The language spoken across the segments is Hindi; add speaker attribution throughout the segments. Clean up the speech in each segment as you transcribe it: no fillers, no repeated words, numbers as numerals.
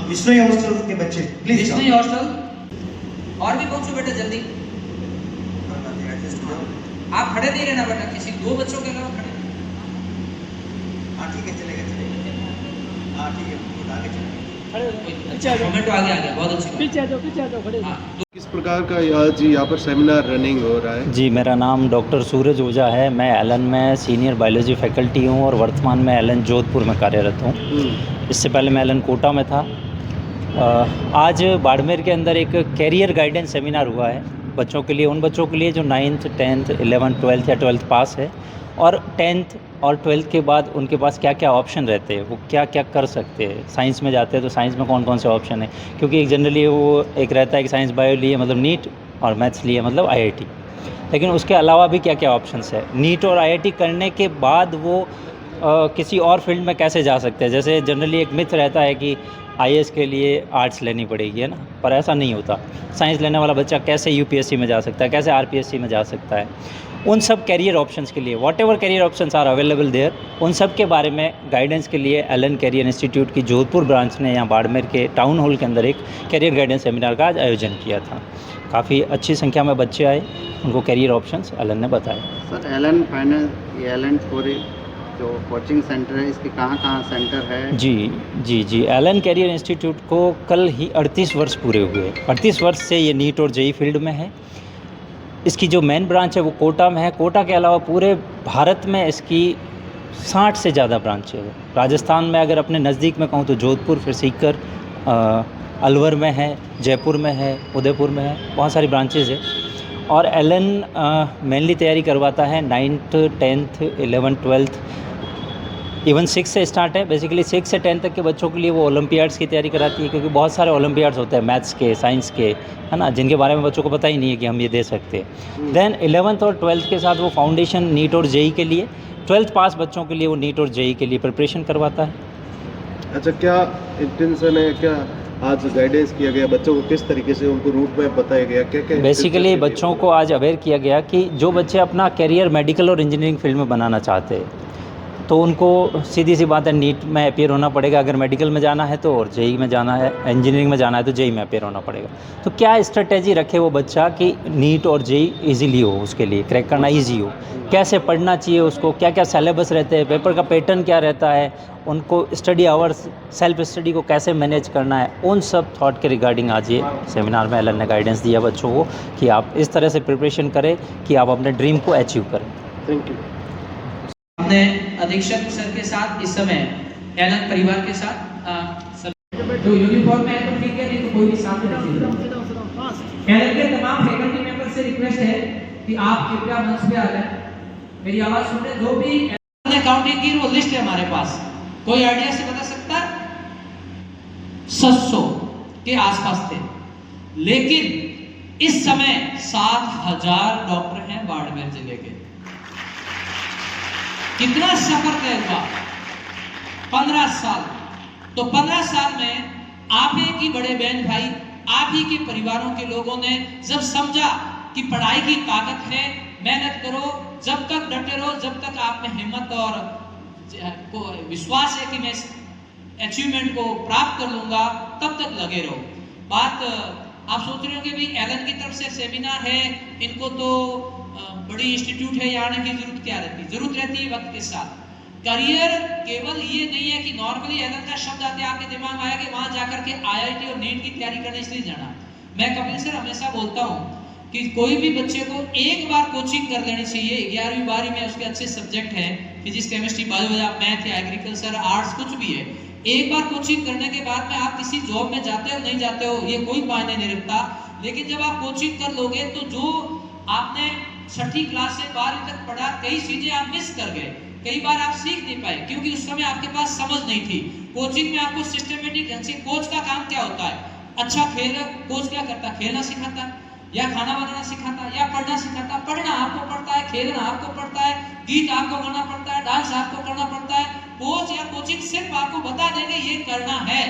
Speaker 1: विष्णु हॉस्टल के बच्चे प्लीज
Speaker 2: विष्णु हॉस्टल और भी पहुंचो बेटा जल्दी। आप खड़े नहीं रहना बेटा, किसी दो बच्चों के अलावा खड़े।
Speaker 1: हाँ ठीक है चलेगा चलेगा। हाँ ठीक है आगे चलेगा।
Speaker 2: अच्छा कमेंट आगे आ गया, बहुत अच्छी बात।
Speaker 3: पीछे आ जाओ खड़े।
Speaker 2: हाँ,
Speaker 4: किस प्रकार का आज यहाँ पर सेमिनार रनिंग हो रहा है?
Speaker 5: जी, मेरा नाम डॉक्टर सूरज ओझा है। मैं एलन में सीनियर बायोलॉजी फैकल्टी हूँ और वर्तमान में एलन जोधपुर में कार्यरत हूँ। इससे पहले मैं एलन कोटा में था। आज बाड़मेर के अंदर एक कैरियर गाइडेंस सेमिनार हुआ है बच्चों के लिए, उन बच्चों के लिए जो 9th 10th 11th 12th या 12th पास है और 10th और 12th के बाद उनके पास क्या क्या ऑप्शन रहते हैं, वो क्या क्या कर सकते हैं। साइंस में जाते हैं तो साइंस में कौन कौन से ऑप्शन है, क्योंकि एक जनरली वो एक रहता है कि साइंस बायो लिए मतलब नीट और मैथ्स लिए मतलब IIT, लेकिन उसके अलावा भी क्या क्या ऑप्शंस है। नीट और IIT करने के बाद वो किसी और फील्ड में कैसे जा सकते हैं। जैसे जनरली एक मिथ रहता है कि IAS के लिए आर्ट्स लेनी पड़ेगी, है ना, पर ऐसा नहीं होता। साइंस लेने वाला बच्चा कैसे UPSC में जा सकता है, कैसे RPSC में जा सकता है। उन सब कैरियर ऑप्शंस के लिए whatever career options are available there, उन सब के बारे में गाइडेंस के लिए एलन कैरियर इंस्टीट्यूट की जोधपुर ब्रांच ने यहाँ बाड़मेर के टाउन हॉल के अंदर एक कैरियर गाइडेंस सेमिनार का आज आयोजन किया था। काफ़ी अच्छी संख्या में बच्चे आए, उनको कैरियर ऑप्शंस एलन ने बताए।
Speaker 6: सर एलन फाइनेंस एलन पूरी जो कोचिंग सेंटर है इसके कहाँ सेंटर है?
Speaker 5: जी एलन कैरियर इंस्टीट्यूट को कल ही 38 वर्ष पूरे हुए। 38 वर्ष से ये नीट और JEE फील्ड में है। इसकी जो मेन ब्रांच है वो कोटा में है। कोटा के अलावा पूरे भारत में इसकी 60 से ज़्यादा ब्रांच है। राजस्थान में अगर अपने नज़दीक में कहूँ तो जोधपुर, फिर सीकर, अलवर में है, जयपुर में है, उदयपुर में है, बहुत सारी ब्रांचेज़ है। और एलन मेनली तैयारी करवाता है 9th 10th 11th 12th, even 6 से स्टार्ट है। बेसिकली 6 से 10 तक के बच्चों के लिए वो ओलंपियाड्स की तैयारी कराती है, क्योंकि बहुत सारे ओलंपियाड्स होते हैं मैथ्स के, साइंस के, है ना, जिनके बारे में बच्चों को पता ही नहीं है कि हम ये दे सकते हैं। देन 11th और 12th के साथ वो फाउंडेशन नीट और JEE के लिए, 12th पास बच्चों के लिए वो नीट और JEE के लिए प्रिपरेशन करवाता है।
Speaker 4: अच्छा, क्या इंटेंशन है, क्या आज गाइडेंस किया गया बच्चों को, किस तरीके से उनको रूट मैप बताया गया, क्या क्या?
Speaker 5: बेसिकली बच्चों को आज अवेयर किया गया कि जो बच्चे अपना कैरियर मेडिकल और इंजीनियरिंग फील्ड में बनाना चाहते हैं तो उनको सीधी सी बात है नीट में अपेयर होना पड़ेगा अगर मेडिकल में जाना है तो, और JEE में जाना है, इंजीनियरिंग में जाना है तो JEE में अपेयर होना पड़ेगा। तो क्या स्ट्रेटेजी रखे वो बच्चा कि नीट और JEE ईजीली हो, उसके लिए क्रैक करना ईजी हो, कैसे पढ़ना चाहिए उसको, क्या क्या सिलेबस रहते हैं, पेपर का पैटर्न क्या रहता है, उनको स्टडी आवर्स, सेल्फ स्टडी को कैसे मैनेज करना है, उन सब थॉट के रिगार्डिंग आज ये सेमिनार में एलन ने गाइडेंस दिया बच्चों को कि आप इस तरह से प्रिपरेशन करें कि आप अपने ड्रीम को अचीव करें।
Speaker 4: Thank you.
Speaker 2: अपने अधीक्षक सर के साथ इस समय एलन परिवार के साथ जो यूनिफॉर्म में है तो ठीक है, नहीं तो कोई भी साथ में रखिए। एलन के तमाम फैकल्टी मेंबर से रिक्वेस्ट है कि आप कृपया मंच पे आ जाएं, मेरी आवाज सुन रहे। जो भी एलन काउंटिंग की वो लिस्ट है हमारे पास, कोई आइडिया से बता सकता है? 700 के आसपास थे, लेकिन इस समय 7000 डॉक्टर हैं बाड़मेर जिले के। कितना सफर तय हुआ? 15 साल। तो 15 साल में आप ही की बड़े बहन भाई, आप ही के परिवारों के लोगों ने जब समझा कि पढ़ाई की ताकत है, मेहनत करो, जब तक डटे रहो, जब तक आप में हिम्मत और विश्वास है कि मैं इस अचीवमेंट को प्राप्त कर लूंगा, तब तक लगे रहो। बात आप सोच रहे होंगे भी एलन की तरफ से सेमिनार है, इनको तो बड़ी इंस्टीट्यूट है, यहाँ आने की जरूरत क्या रहती है? जरूरत रहती है वक्त के साथ। करियर केवल ये नहीं है कि नॉर्मली एलन का शब्द आते आपके दिमाग में आया कि वहां जाकर के IIT और नीट की तैयारी करने इसलिए जाना। मैं कपिल सर हमेशा बोलता हूँ कि कोई भी बच्चे को एक बार कोचिंग कर लेनी चाहिए। 11वीं 12वीं में उसके अच्छे सब्जेक्ट हैं, फिजिक्स, केमिस्ट्री, बायोलॉजी, मैथ या एग्रीकल्चर, आर्ट्स, कुछ भी है। एक बार कोचिंग करने के बाद में आप किसी जॉब में जाते हो नहीं जाते हो ये कोई मायने नहीं रखता, लेकिन जब आप कोचिंग कर लोगे तो जो आपने 6ठी क्लास से 12वीं तक पढ़ा, कई चीजें आप मिस कर गए, कई बार आप सीख नहीं पाए क्योंकि उस समय आपके पास समझ नहीं थी। कोचिंग में आपको सिस्टमेटिक ढंग से, कोच का काम क्या होता है? अच्छा खेल, कोच क्या करता है? खेलना सिखाता या खाना बनाना सिखाता या पढ़ना सिखाता? पढ़ना आपको पड़ता है, खेलना आपको पड़ता है, गीत आपको गाना पड़ता है, डांस आपको करना पड़ता है। कोच या कोचिंग सिर्फ आपको बता देंगे ये करना है,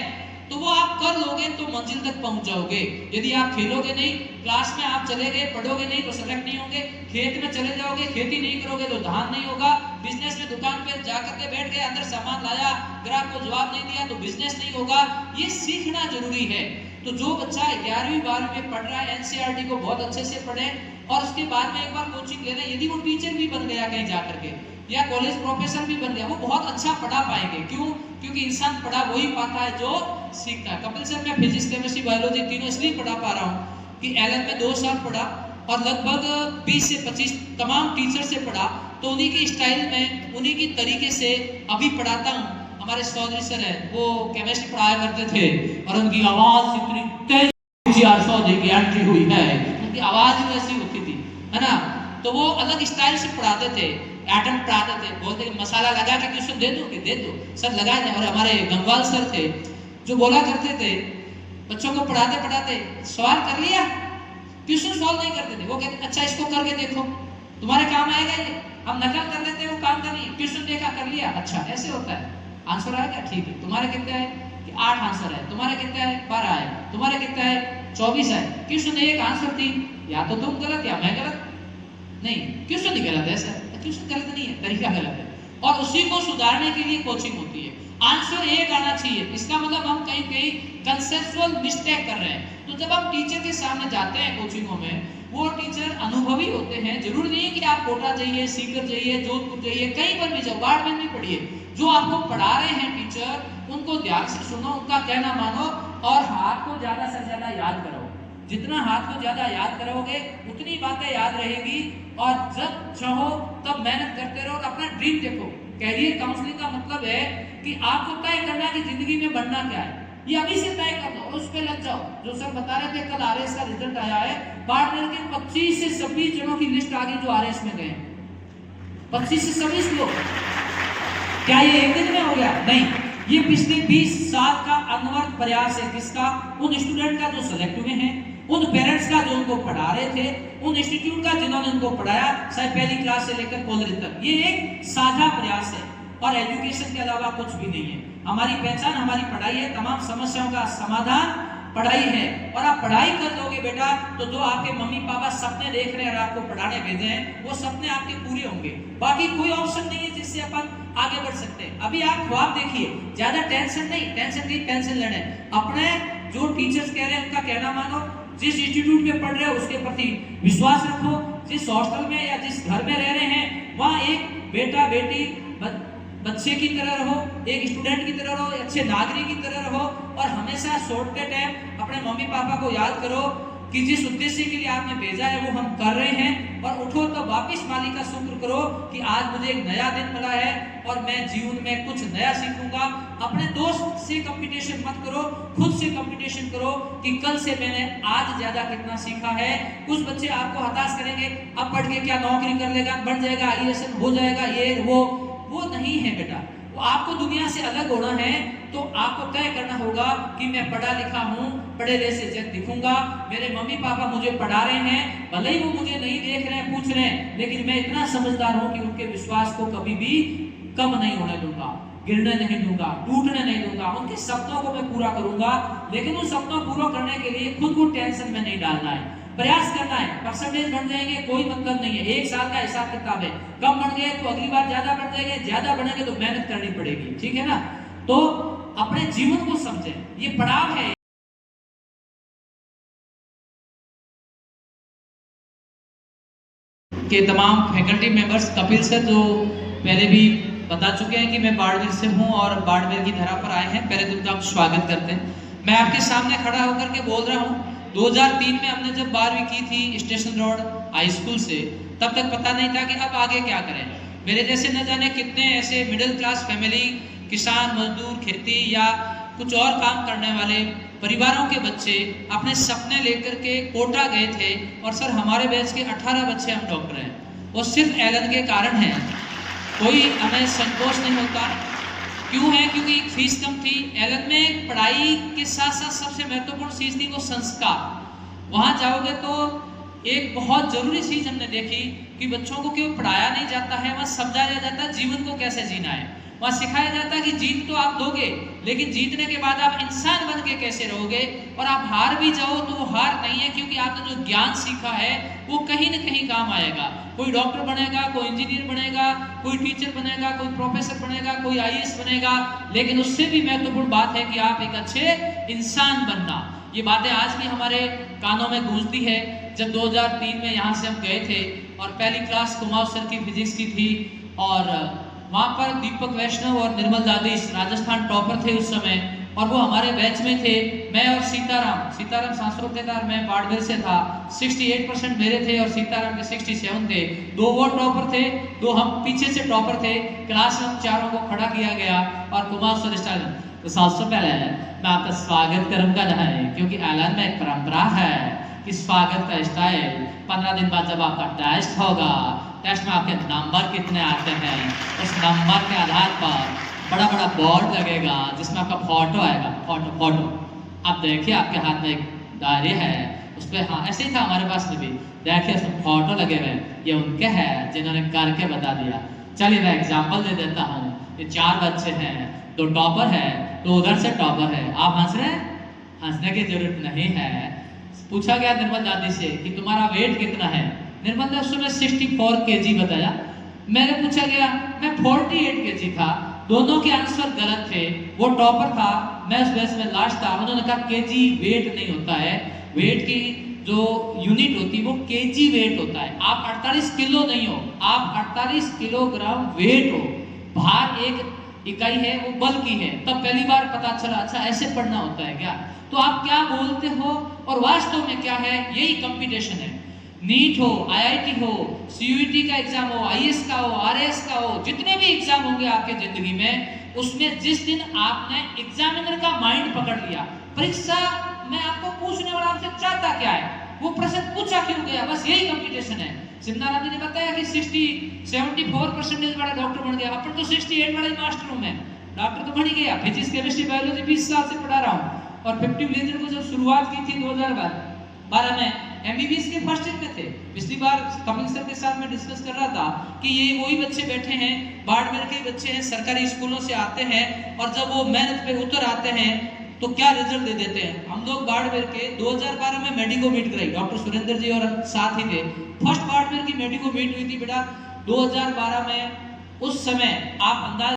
Speaker 2: तो वो आप कर लोगे तो मंजिल तक पहुंच जाओगे। यदि आप खेलोगे नहीं, क्लास में आप चले गए, पढ़ोगे नहीं तो सेलेक्ट नहीं होंगे, खेत में चले जाओगे, खेती नहीं करोगे तो धान नहीं होगा, बिजनेस में में दुकान पे जाकर के बैठ गए, अंदर सामान लाया, ग्राहक को जवाब नहीं दिया तो बिजनेस नहीं होगा। ये सीखना जरूरी है। तो जो बच्चा 11वीं 12वीं में पढ़ रहा है, एनसीईआरटी को बहुत अच्छे से पढ़े और उसके बाद में एक बार कोचिंग ले रहे, यदि वो टीचर भी बन गया कहीं जाकर के या कॉलेज प्रोफेसर भी बन गया, वो बहुत अच्छा पढ़ा पाएंगे। क्यों? क्योंकि इंसान पढ़ा वही पाता है जो सीखता है। कपिल सर, मैं फिजिक्स, केमिस्ट्री, बायोलॉजी तीनों इसलिए पढ़ा पा रहा हूँ कि एलन में 2 साल पढ़ा और लगभग 20 से 25 तमाम टीचर से पढ़ा, तो उन्हीं की स्टाइल में, उन्हीं की तरीके से अभी पढ़ाता हूँ। हमारे चौधरी सर है, वो केमिस्ट्री पढ़ाया करते थे और उनकी आवाज इतनी तेज, चौधरी की एंट्री हुई है, उनकी आवाज वैसी होती थी, है ना। तो वो अलग स्टाइल से पढ़ाते थे, एटम पढ़ाते थे, बोलते मसाला लगा के ट्यूशन दे दो कि दे दो सर, लगा दें। और हमारे गंगवाल सर थे जो बोला करते थे बच्चों को पढ़ाते पढ़ाते, सवाल कर लिया, ट्यूशन सॉल्व नहीं करते थे, वो कहते अच्छा इसको करके देखो तुम्हारे काम आएगा ये। हम नकल कर लेते, वो काम करनी, ट्यूशन देखा कर लिया, अच्छा ऐसे होता है, आंसर आएगा, ठीक है। तुम्हारे कितने है कि 8 आंसर है, तुम्हारे कितने है 12 है, तुम्हारे कितने है 24 है। ट्यूशन 1 आंसर 3, या तो तुम गलत या मैं गलत, नहीं ट्यूशन ही गलत है सर, ट्यूशन गलत नहीं है, तरीका गलत है। और उसी को सुधारने के लिए कोचिंग होती है। आंसर 1 आना चाहिए, इसका मतलब हम कहीं कहीं कंसेप्चुअल मिस्टेक कर रहे हैं। तो जब हम टीचर के सामने जाते हैं कोचिंगों में, वो टीचर अनुभवी होते हैं। जरूरी नहीं है कि आप कोटा जाइए, सीकर जाइए, जोधपुर जाइए, कहीं पर भी जाओ, बाड़मेर भी पढ़िए। जो आपको पढ़ा रहे हैं टीचर, उनको ध्यान से सुनो, उनका कहना मानो और हाथ को ज्यादा से ज्यादा याद करो। जितना हाथ को ज्यादा याद करोगे उतनी बातें याद रहेगी। और जब चाहो तब मेहनत करते रहो और अपना ड्रीम देखो। कैरियर काउंसलिंग का मतलब है कि आपको तय करना कि जिंदगी में बनना क्या है, ये अभी से तय कर दो और उस पे लग जाओ। जो सर बता रहे थे, कल आरएस का रिजल्ट आया है, बाड़मेर के 25 से 26 जनों की लिस्ट आ गई जो आरएस में गए। 25 से 26 लोग। क्या ये एक दिन में हो गया? नहीं, ये पिछले 20 साल का अनवरत प्रयास है। किसका? उन स्टूडेंट का जो सेलेक्ट हुए हैं, उन पेरेंट्स का जो उनको पढ़ा रहे थे, उन इंस्टीट्यूट का जिन्होंने उनको पढ़ाया, चाहे पहली क्लास से लेकर कॉलेज तक। ये एक साझा प्रयास है और एजुकेशन के अलावा कुछ भी नहीं है। हमारी पहचान हमारी पढ़ाई है, तमाम समस्याओं का समाधान पढ़ाई है। और आप पढ़ाई कर दोगे बेटा, तो जो आपके मम्मी पापा सपने देख रहे हैं और आपको पढ़ाने भेजे हैं, वो सपने आपके पूरे होंगे। बाकी कोई ऑप्शन नहीं है जिससे अपन आगे बढ़ सकते हैं। अभी आप ख्वाब देखिए, ज्यादा टेंशन नहीं, टेंशन की पेंशन लेने, अपने जो टीचर्स कह रहे हैं उनका कहना मानो, जिस इंस्टीट्यूट में पढ़ रहे हो उसके प्रति विश्वास रखो, जिस हॉस्टल में या जिस घर में रह रहे हैं वहाँ एक बेटा बेटी बच्चे की तरह रहो, एक स्टूडेंट की तरह रहो, अच्छे नागरिक की तरह रहो। और हमेशा छोड़ते टाइम अपने मम्मी पापा को याद करो कि जिस उद्देश्य के लिए आपने भेजा है वो हम कर रहे हैं। और उठो तो वापिस मालिक का शुक्र करो कि आज मुझे एक नया दिन मिला है और मैं जीवन में कुछ नया सीखूंगा। अपने दोस्त से कंपटीशन मत करो, खुद से कंपटीशन करो कि कल से मैंने आज ज्यादा कितना सीखा है। कुछ बच्चे आपको हताश करेंगे, अब पढ़ के क्या नौकरी कर लेगा, बन जाएगा, आईएएस हो जाएगा, ये वो नहीं है बेटा। वो आपको दुनिया से अलग होना है तो आपको तय करना होगा कि मैं पढ़ा लिखा हूँ, पढ़े जैसे जग दिखूंगा। मेरे मम्मी पापा मुझे पढ़ा रहे हैं, भले ही वो मुझे नहीं देख रहे हैं, पूछ रहे हैं, लेकिन मैं इतना समझदार हूँ कि उनके विश्वास को कभी भी कम नहीं होने दूंगा, गिरने नहीं दूंगा, टूटने नहीं दूंगा। उनके सपनों को मैं पूरा करूंगा, लेकिन उन सपनों पूरा करने के लिए खुद को टेंशन में नहीं डालना है, प्रयास करना है। परसेंटेज बढ़ जाएंगे कोई मतलब नहीं है, 1 साल का हिसाब किताब है। कम बढ़ गए तो अगली बार ज्यादा बढ़ जाएंगे, ज्यादा बढ़ेंगे तो मेहनत करनी पड़ेगी, ठीक है ना। तो अपने जीवन को समझें, ये पड़ाव है। के तमाम फैकल्टी मेंबर्स, कपिल सर जो पहले भी बता चुके हैं कि मैं बाड़मेर से हूं और बाड़मेर की धरा पर आए हैं, पहले तो उनका हम स्वागत करते हैं। मैं आपके सामने खड़ा होकर के बोल रहा हूं, 2003 में हमने जब 12वीं की थी स्टेशन रोड हाई स्कूल से, तब तक पता नहीं था कि अब आगे क्या करें। मेरे जैसे न जाने कितने ऐसे मिडिल क्लास फैमिली, किसान मजदूर, खेती या कुछ और काम करने वाले परिवारों के बच्चे अपने सपने लेकर के कोटा गए थे। और सर हमारे बैच के 18 बच्चे हम डॉक्टर हैं, वो सिर्फ एलन के कारण हैं। कोई हमें संतोष नहीं होता। क्यों है? क्योंकि फीस कम थी। एलन में पढ़ाई के साथ साथ सबसे महत्वपूर्ण चीज थी वो संस्कार। वहाँ जाओगे तो एक बहुत जरूरी चीज हमने देखी कि बच्चों को क्यों पढ़ाया नहीं जाता है, वहाँ समझाया जाता है जीवन को कैसे जीना है। वहाँ सिखाया जाता है कि जीत तो आप दोगे, लेकिन जीतने के बाद आप इंसान बन के कैसे रहोगे। और आप हार भी जाओ तो वो हार नहीं है, क्योंकि आपने जो ज्ञान सीखा है वो कहीं न कहीं काम आएगा। कोई डॉक्टर बनेगा, कोई इंजीनियर बनेगा, कोई टीचर बनेगा, कोई प्रोफेसर बनेगा, कोई IAS बनेगा, लेकिन उससे भी महत्वपूर्ण बात है कि आप एक अच्छे इंसान बनना। ये बातें आज भी हमारे कानों में गूंजती है। जब 2003 में यहाँ से हम गए थे और पहली क्लास कुमाऊं सर की फिजिक्स की थी, और वहाँ पर दीपक वैष्णव और निर्मल दादिश राजस्थान टॉपर थे उस समय, और वो हमारे बैच में थे। मैं और सीताराम सांस्कृतिक और मैं बाड़मेर से था। 68% मेरे थे और सीताराम के 67 थे। 2 वो टॉपर थे, 2 हम पीछे से टॉपर थे। क्लास में हम चारों को खड़ा किया गया और कुमाऊं सर स्टाइल। तो सबसे पहले मैं आपका स्वागत करूंगा नहीं, क्योंकि एलन में एक परंपरा है कि स्वागत का स्टाइल 15 दिन बाद जब आपका टेस्ट होगा, टेस्ट में आपके नंबर कितने आते हैं, उस नंबर के आधार पर बड़ा बड़ा बोर्ड लगेगा जिसमें आपका फोटो आएगा। फोटो आप देखिए, आपके हाथ में एक डायरी है, उस पर हाँ ऐसे ही था हमारे पास में भी, देखिए उसमें फोटो लगे हुए, ये उनके हैं जिन्होंने करके बता दिया। चलिए मैं एग्जाम्पल दे देता हूँ। ये 4 बच्चे हैं, 2 टॉपर है, 2 उधर से टॉपर है। आप हंस रहे हैं? हंसने की जरूरत नहीं है। पूछा गया निर्मल दादी से कि तुम्हारा वेट कितना है। निर्मल दादी उसने 64 kg बताया। मैंने पूछा गया, मैं 48 kg था। दोनों के आंसर गलत थे। वो टॉपर था, मैं उस बैच में लास्ट था। उन्होंने कहा केजी वेट नहीं होता है, वेट की जो यूनिट होती है वो केजी वेट होता है। आप 48 किलो नहीं हो, आप 48 किलोग्राम वेट हो। भार एक इकाई है, वो बल की है। तब पहली बार पता चला, अच्छा ऐसे पढ़ना होता है क्या। तो आप क्या बोलते हो और वास्तव में क्या है, यही कंपटीशन है। नीट हो, IIT हो, CUET का एग्जाम हो, IAS का हो, RAS का हो, जितने भी एग्जाम होंगे आपके जिंदगी में, उसमें जिस दिन आपने एग्जामिनर का माइंड पकड़ लिया, परीक्षा में आपको पूछने वाला आपसे चाहता क्या है, वो प्रश्न पूछा क्यों गया, बस यही कंपटीशन है। सिमनाराम जी ने बताया कि 74% वाला डॉक्टर बन गया। अपन तो 68 वाला ही मास्टर हूं मैं, डॉक्टर तो बन ही गया। फिजिक्स, केमिस्ट्री, बायोलॉजी 20 साल से पढ़ा रहा हूँ। और 50 विलेजर को जब शुरुआत की थी 2012 में, MBBS के फर्स्ट ईयर में थे। पिछली बार कपिल सर के साथ मैं डिस्कस कर रहा था कि ये वही बच्चे बैठे हैं, बाड़मेर के बच्चे हैं, सरकारी स्कूलों से आते हैं, और जब वो मेहनत पे उतर आते हैं तो क्या रिजल्ट दे देते हैं। हम लोग बाड़मेर के 2012 में मेडिको मीट कराई, डॉक्टर सुरेंद्र जी और साथ ही थे। फर्स्ट बाड़मेर की मेडिको मीट हुई थी बेटा 2012 में। उस समय आप अंदाज